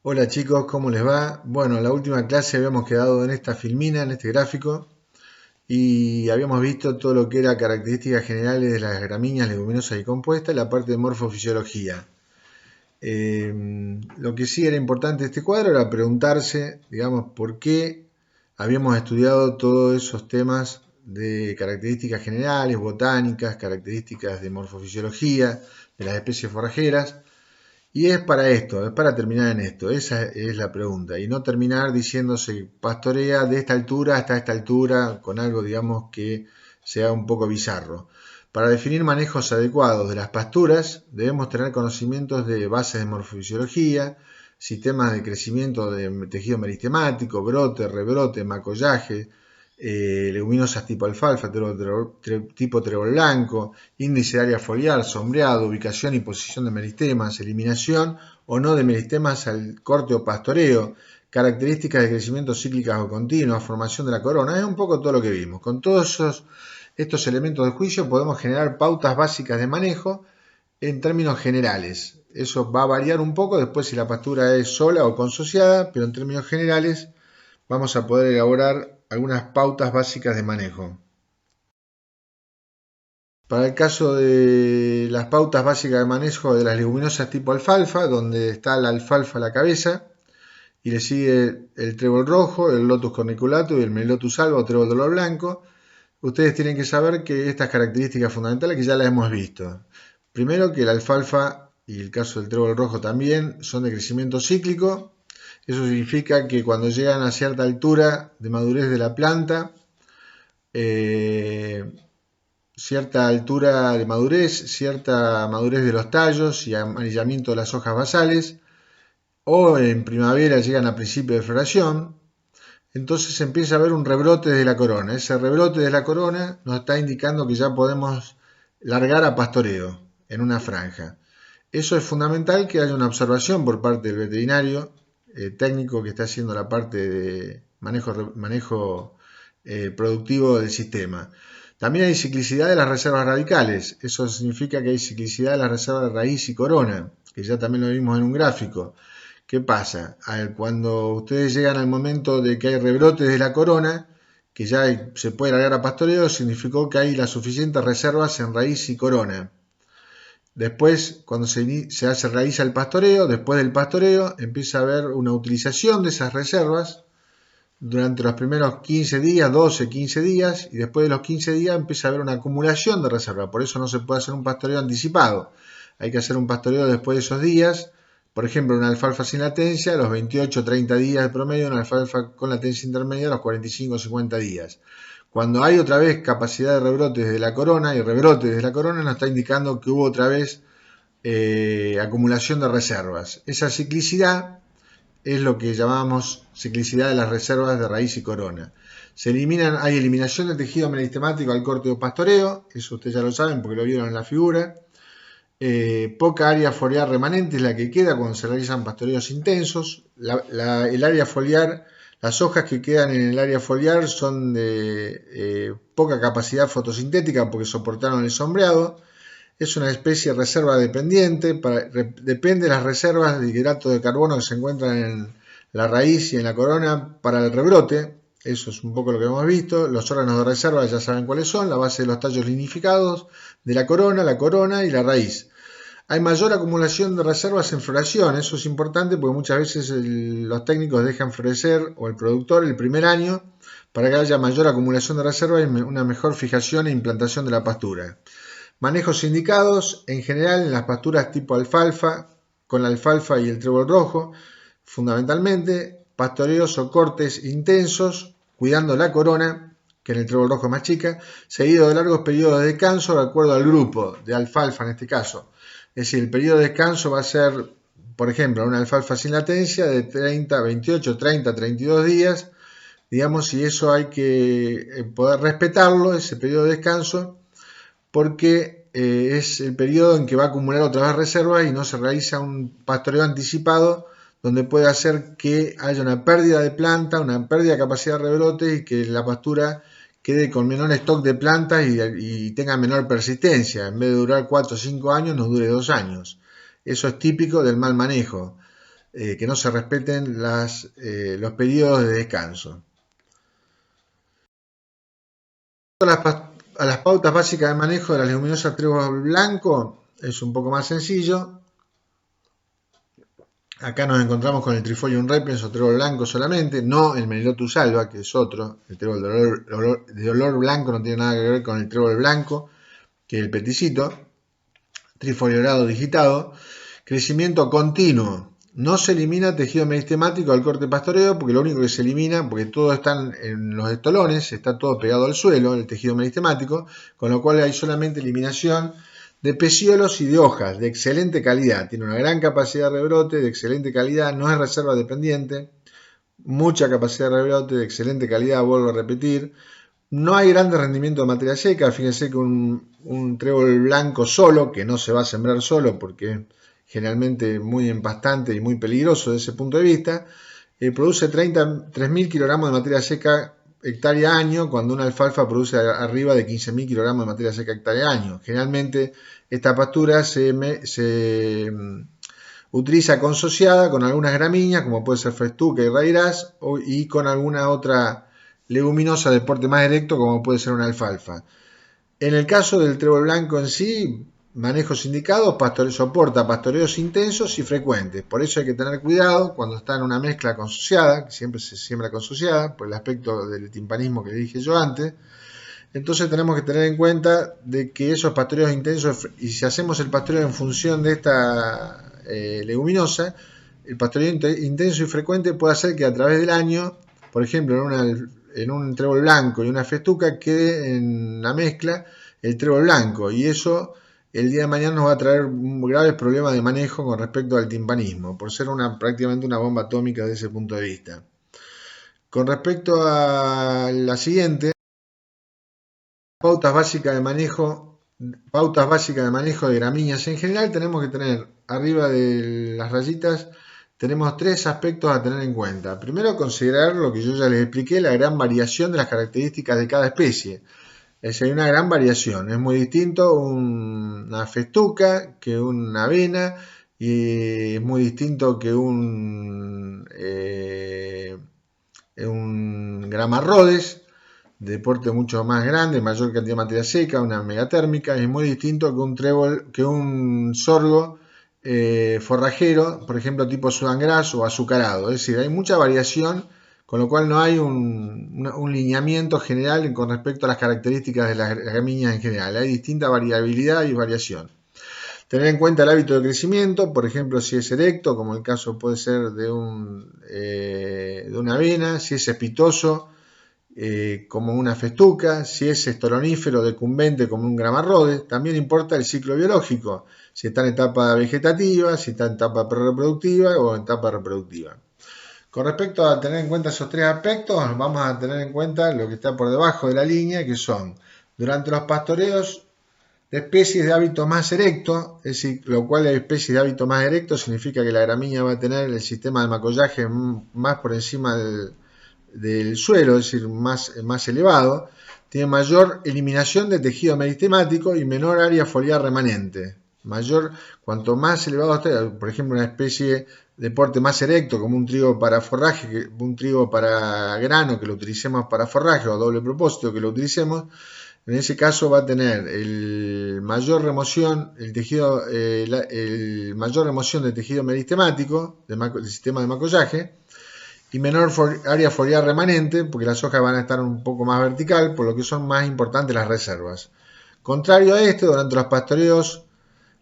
Hola chicos, ¿cómo les va? Bueno, en la última clase habíamos quedado en esta filmina, en este gráfico, y habíamos visto todo lo que era características generales de las gramíneas leguminosas y compuestas, la parte de morfofisiología. Lo que sí era importante de este cuadro era preguntarse, digamos, por qué habíamos estudiado todos esos temas de características generales, botánicas, características de morfofisiología de las especies forrajeras. Y es para esto, es para terminar en esto, esa es la pregunta, y no terminar diciéndose pastorea de esta altura hasta esta altura, con algo, digamos, que sea un poco bizarro. Para definir manejos adecuados de las pasturas, debemos tener conocimientos de bases de morfofisiología, sistemas de crecimiento de tejido meristemático, brote, rebrote, macollaje, leguminosas tipo alfalfa, tipo trébol blanco, índice de área foliar, sombreado, ubicación y posición de meristemas, eliminación o no de meristemas al corte o pastoreo, características de crecimiento cíclicas o continuas, formación de la corona, es un poco todo lo que vimos. Con todos estos elementos de juicio podemos generar pautas básicas de manejo en términos generales. Eso va a variar un poco después si la pastura es sola o consociada, pero en términos generales vamos a poder elaborar algunas pautas básicas de manejo. Para el caso de las pautas básicas de manejo de las leguminosas tipo alfalfa, donde está la alfalfa a la cabeza, y le sigue el trébol rojo, el lotus corniculatum y el melilotus alba o trébol de olor blanco, ustedes tienen que saber que estas características fundamentales que ya las hemos visto. Primero que la alfalfa y el caso del trébol rojo también son de crecimiento cíclico. Eso significa que cuando llegan a cierta altura de madurez de la planta, eh, cierta altura de madurez, cierta madurez de los tallos y amarillamiento de las hojas basales, o en primavera llegan a principio de floración, entonces empieza a haber un rebrote de la corona. Ese rebrote de la corona nos está indicando que ya podemos largar a pastoreo en una franja. Eso es fundamental, que haya una observación por parte del veterinario técnico que está haciendo la parte de manejo productivo del sistema. También hay ciclicidad de las reservas radicales. Eso significa que hay ciclicidad de las reservas de raíz y corona, que ya también lo vimos en un gráfico. ¿Qué pasa? Cuando ustedes llegan al momento de que hay rebrotes de la corona, que ya se puede largar a pastoreo, significó que hay las suficientes reservas en raíz y corona. Después, cuando se realiza el pastoreo, después del pastoreo, empieza a haber una utilización de esas reservas durante los primeros 15 días, 12, 15 días, y después de los 15 días empieza a haber una acumulación de reserva. Por eso no se puede hacer un pastoreo anticipado. Hay que hacer un pastoreo después de esos días. Por ejemplo, una alfalfa sin latencia a los 28 30 días de promedio, una alfalfa con latencia intermedia a los 45 50 días. Cuando hay otra vez capacidad de rebrote desde la corona y rebrote desde la corona, nos está indicando que hubo otra vez acumulación de reservas. Esa ciclicidad es lo que llamamos ciclicidad de las reservas de raíz y corona. Hay eliminación del tejido meristemático al corte o pastoreo, eso ustedes ya lo saben porque lo vieron en la figura. Poca área foliar remanente es la que queda cuando se realizan pastoreos intensos. El área foliar, las hojas que quedan en el área foliar son de poca capacidad fotosintética porque soportaron el sombreado. Es una especie de reserva dependiente, depende de las reservas de hidrato de carbono que se encuentran en la raíz y en la corona para el rebrote. Eso es un poco lo que hemos visto. Los órganos de reserva ya saben cuáles son: la base de los tallos lignificados de la corona y la raíz. Hay mayor acumulación de reservas en floración. Eso es importante porque muchas veces los técnicos dejan florecer, o el productor, el primer año, para que haya mayor acumulación de reservas y una mejor fijación e implantación de la pastura. Manejos indicados en general en las pasturas tipo alfalfa, con la alfalfa y el trébol rojo, fundamentalmente pastoreos o cortes intensos, cuidando la corona, que en el trébol rojo es más chica, seguido de largos periodos de descanso de acuerdo al grupo de alfalfa en este caso. Es decir, el periodo de descanso va a ser, por ejemplo, una alfalfa sin latencia de 30, 28, 30, 32 días, digamos, y eso hay que poder respetarlo, ese periodo de descanso, porque es el periodo en que va a acumular otra vez reservas y no se realiza un pastoreo anticipado donde puede hacer que haya una pérdida de planta, una pérdida de capacidad de rebrote y que la pastura quede con menor stock de plantas y tenga menor persistencia. En vez de durar 4 o 5 años, nos dure 2 años. Eso es típico del mal manejo. que no se respeten los periodos de descanso. A las pautas básicas de manejo de las leguminosas trébol blanco es un poco más sencillo. Acá nos encontramos con el Trifolium repens o trébol blanco solamente, no el Melilotus alba, que es otro. El trébol de olor blanco no tiene nada que ver con el trébol blanco, que es el peticito. Trifoliorado digitado. Crecimiento continuo. No se elimina tejido meristemático al corte pastoreo, porque lo único que se elimina, porque todo está en los estolones, está todo pegado al suelo, el tejido meristemático, con lo cual hay solamente eliminación de pecíolos y de hojas de excelente calidad. Tiene una gran capacidad de rebrote, de excelente calidad, no es reserva dependiente, mucha capacidad de rebrote, de excelente calidad, vuelvo a repetir. No hay grande rendimiento de materia seca. Fíjense que un trébol blanco solo, que no se va a sembrar solo porque es generalmente muy empastante y muy peligroso desde ese punto de vista, produce 3.000 kilogramos de materia seca hectárea año, cuando una alfalfa produce arriba de 15.000 kilogramos de materia seca hectárea año. Generalmente esta pastura se utiliza consociada con algunas gramíneas, como puede ser festuca y raíraz, y con alguna otra leguminosa de porte más directo, como puede ser una alfalfa. En el caso del trébol blanco en sí, manejos indicados, soporta pastoreos intensos y frecuentes. Por eso hay que tener cuidado cuando está en una mezcla consociada, que siempre se siembra consociada, por el aspecto del timpanismo que dije yo antes. Entonces tenemos que tener en cuenta de que esos pastoreos intensos, y si hacemos el pastoreo en función de esta leguminosa, el pastoreo intenso y frecuente puede hacer que a través del año, por ejemplo, en un trébol blanco y una festuca, quede en la mezcla el trébol blanco, y eso el día de mañana nos va a traer graves problemas de manejo con respecto al timpanismo, por ser prácticamente una bomba atómica desde ese punto de vista. Con respecto a la siguiente, pautas básicas de manejo de gramíneas. En general tenemos que tener arriba de las rayitas, tenemos tres aspectos a tener en cuenta. Primero, considerar lo que yo ya les expliqué, la gran variación de las características de cada especie. Es decir, hay una gran variación. Es muy distinto una festuca que una avena, y es muy distinto que un gramarrodes de porte mucho más grande, mayor cantidad de materia seca, una megatérmica. Es muy distinto que un sorgo forrajero, por ejemplo tipo Sudan Gras o azucarado. Es decir, hay mucha variación, con lo cual no hay un lineamiento general con respecto a las características de las gramíneas en general. Hay distinta variabilidad y variación. Tener en cuenta el hábito de crecimiento, por ejemplo, si es erecto, como el caso puede ser de una avena, si es espitoso, como una festuca, si es estolonífero decumbente como un gramarrodes. También importa el ciclo biológico, si está en etapa vegetativa, si está en etapa prereproductiva o en etapa reproductiva. Con respecto a tener en cuenta esos tres aspectos, vamos a tener en cuenta lo que está por debajo de la línea, que son durante los pastoreos de especies de hábito más erecto, es decir, lo cual es especies de hábito más erecto significa que la gramínea va a tener el sistema de macollaje más por encima del suelo, es decir, más elevado, tiene mayor eliminación de tejido meristemático y menor área foliar remanente. Cuanto más elevado esté, por ejemplo, una especie de porte más erecto, como un trigo para forraje, un trigo para grano que lo utilicemos para forraje, o doble propósito que lo utilicemos, en ese caso va a tener mayor remoción de tejido meristemático del sistema de macollaje, y menor área foliar remanente, porque las hojas van a estar un poco más vertical, por lo que son más importantes las reservas. Contrario a esto, durante los pastoreos,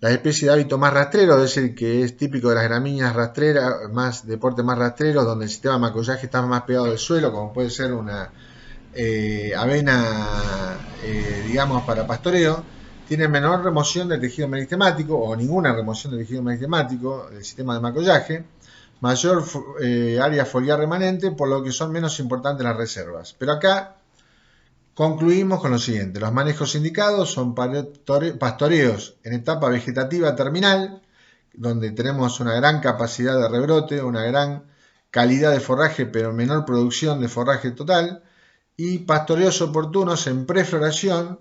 las especies de hábito más rastrero, es decir, que es típico de las gramíneas rastreras, de porte más rastrero, donde el sistema de macollaje está más pegado al suelo, como puede ser una avena, digamos, para pastoreo, tiene menor remoción de tejido meristemático, o ninguna remoción de tejido meristemático del sistema de macollaje, mayor área foliar remanente, por lo que son menos importantes las reservas. Pero acá concluimos con lo siguiente: los manejos indicados son pastoreos en etapa vegetativa terminal, donde tenemos una gran capacidad de rebrote, una gran calidad de forraje, pero menor producción de forraje total, y pastoreos oportunos en prefloración,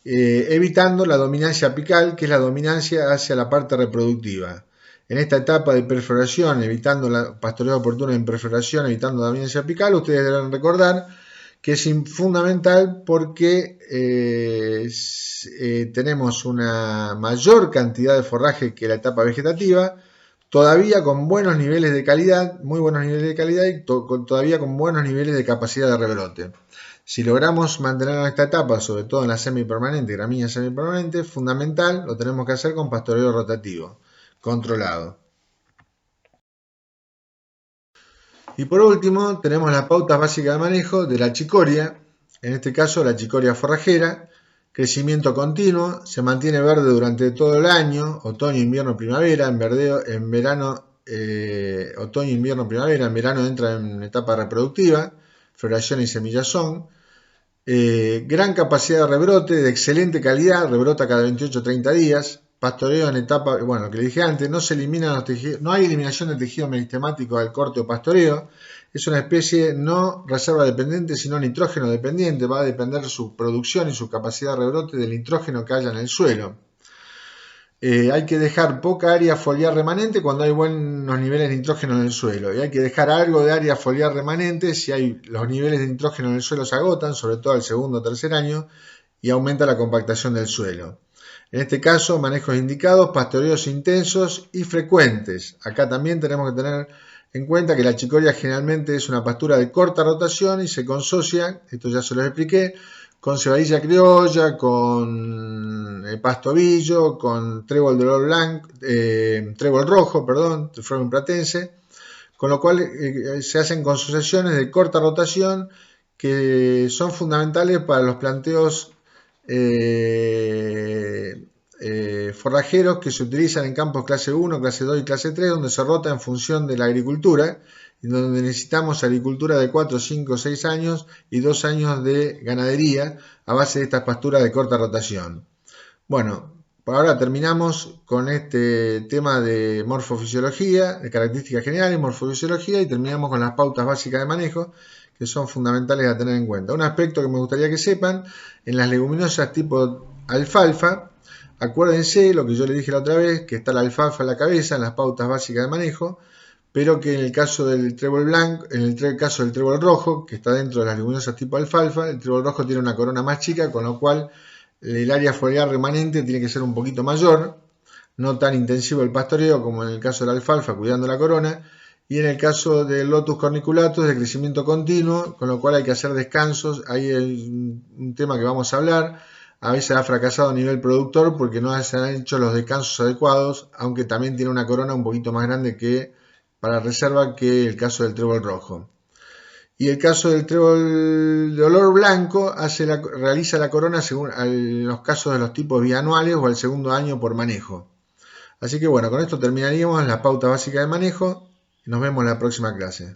evitando la dominancia apical, que es la dominancia hacia la parte reproductiva. En esta etapa de perfloración, evitando la pastoreo oportuno en perfloración, evitando la dominancia apical, ustedes deben recordar que es fundamental porque tenemos una mayor cantidad de forraje que la etapa vegetativa, todavía con buenos niveles de calidad, muy buenos niveles de calidad y todavía con buenos niveles de capacidad de rebrote. Si logramos mantener esta etapa, sobre todo en la semipermanente, gramínea semipermanente, fundamental, lo tenemos que hacer con pastoreo rotativo, controlado. Y por último, tenemos las pautas básicas de manejo de la chicoria, en este caso la chicoria forrajera, crecimiento continuo, se mantiene verde durante todo el año, otoño, invierno, primavera, en verano, otoño, invierno, primavera, en verano entra en etapa reproductiva, floración y semillazón, gran capacidad de rebrote, de excelente calidad, rebrota cada 28-30 días, pastoreo en etapa, bueno, lo que le dije antes, no se eliminan los tejidos, no hay eliminación del tejido meristemático al corte o pastoreo, es una especie no reserva dependiente, sino nitrógeno dependiente, va a depender su producción y su capacidad de rebrote del nitrógeno que haya en el suelo. Hay que dejar poca área foliar remanente cuando hay buenos niveles de nitrógeno en el suelo, y hay que dejar algo de área foliar remanente si los niveles de nitrógeno en el suelo se agotan, sobre todo al segundo o tercer año, y aumenta la compactación del suelo. En este caso, manejos indicados, pastoreos intensos y frecuentes. Acá también tenemos que tener en cuenta que la chicoria generalmente es una pastura de corta rotación y se consocia, esto ya se lo expliqué, con cebadilla criolla, con pastobillo, con trébol de olor blanco, trébol rojo, perdón, Trifolium pratense, con lo cual se hacen consociaciones de corta rotación que son fundamentales para los planteos forrajeros que se utilizan en campos clase 1, clase 2 y clase 3, donde se rota en función de la agricultura, y donde necesitamos agricultura de 4, 5, 6 años y 2 años de ganadería a base de estas pasturas de corta rotación. Bueno, por ahora terminamos con este tema de morfofisiología, de características generales, morfofisiología, y terminamos con las pautas básicas de manejo, que son fundamentales a tener en cuenta. Un aspecto que me gustaría que sepan, en las leguminosas tipo alfalfa, acuérdense lo que yo les dije la otra vez, que está la alfalfa en la cabeza, en las pautas básicas de manejo, pero que en el caso del trébol blanco, en el caso del trébol rojo, que está dentro de las leguminosas tipo alfalfa, el trébol rojo tiene una corona más chica, con lo cual el área foliar remanente tiene que ser un poquito mayor, no tan intensivo el pastoreo como en el caso de la alfalfa, cuidando la corona, y en el caso del Lotus corniculatus de crecimiento continuo, con lo cual hay que hacer descansos. Ahí hay un tema que vamos a hablar. A veces ha fracasado a nivel productor porque no se han hecho los descansos adecuados, aunque también tiene una corona un poquito más grande que para reserva que el caso del trébol rojo. Y el caso del trébol de olor blanco realiza la corona según en los casos de los tipos bianuales o al segundo año por manejo. Así que bueno, con esto terminaríamos la pauta básica de manejo y nos vemos en la próxima clase.